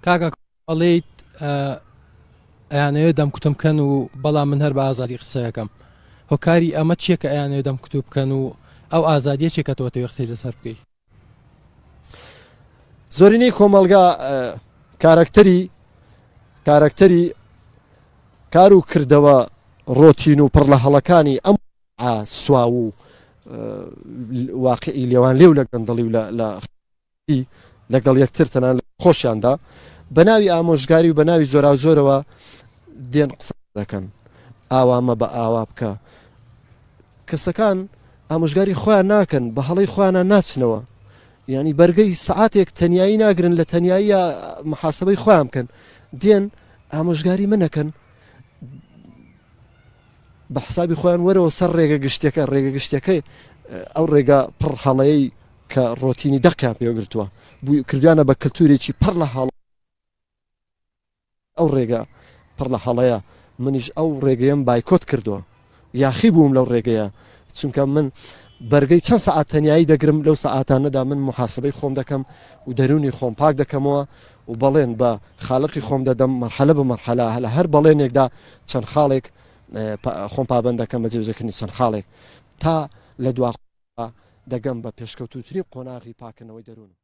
کاکە ئەڵێیت ئەیانەوێت دەم کوتم بکەن و بەڵام من هەر بە ئازادی قسەیەکەم هۆکاری ئەمە چییە کە ئەیانەوێت دەم کوتوب بکەن و ئەو ئازادیە چێکە تۆتەوێ قسەی لەسەر بکەیت؟ زۆرینەی کۆمەڵگا کارکتەری کار و کردەوە ڕۆتین و پڕ لە هەڵەکانی ئەم سوا و واقعی لێوان لێو لە گەندەڵی و لەگەڵ یەکتر تەنان خۆشیاندا بە ناوی ئامۆژگاری و بە ناوی زۆرا زۆرەوە دێن قسە دەکەن ئاوامە بە ئاوا بکە. کەسەکان ئامۆژگاری خۆیان ناکەن، بە هەڵەی خۆیانە ناچنەوە، یعنی بەرگەی سەعاتێک تەنیایی ناگرن لە تەنیایی محاسبەی خۆیان بکەن، دێن ئامۆژگاری منەکەن بە حسابی خۆیان وەرەوە سەر ڕێگە گشتەکەی ئەو ڕێگە پڕ هەڵەیەی کە ڕۆتینی دەقیان پێوەگرتووە بووی کردوانە بە کللتورێکی پڕ لە هەڵ ئەو ڕێگە پڕ لە هەڵەیە. منیش ئەو ڕێگەیەم بایکۆت کردووە، یاخی بووم لەو ڕێگەیە، چونکە من بەرگەی چەند سەعات تەنیایی دەگرم، لەو سەعاتانەدا من محاسبەی خۆم دەکەم و دەرونی خۆم پاک دەکەمەوە و بەڵێن بە خاڵقی خۆم دەدەم مەرحەلە بە مەرحەلە لە هەر بەڵێنێکدا چەند خاڵێک خۆم پابند دەکەم بە جێبەجێکردنی چەند خاڵێک تا لە دوا دەگەم بە پێشکەوتوترین قۆناغی پاکردنەوەی دەروونم.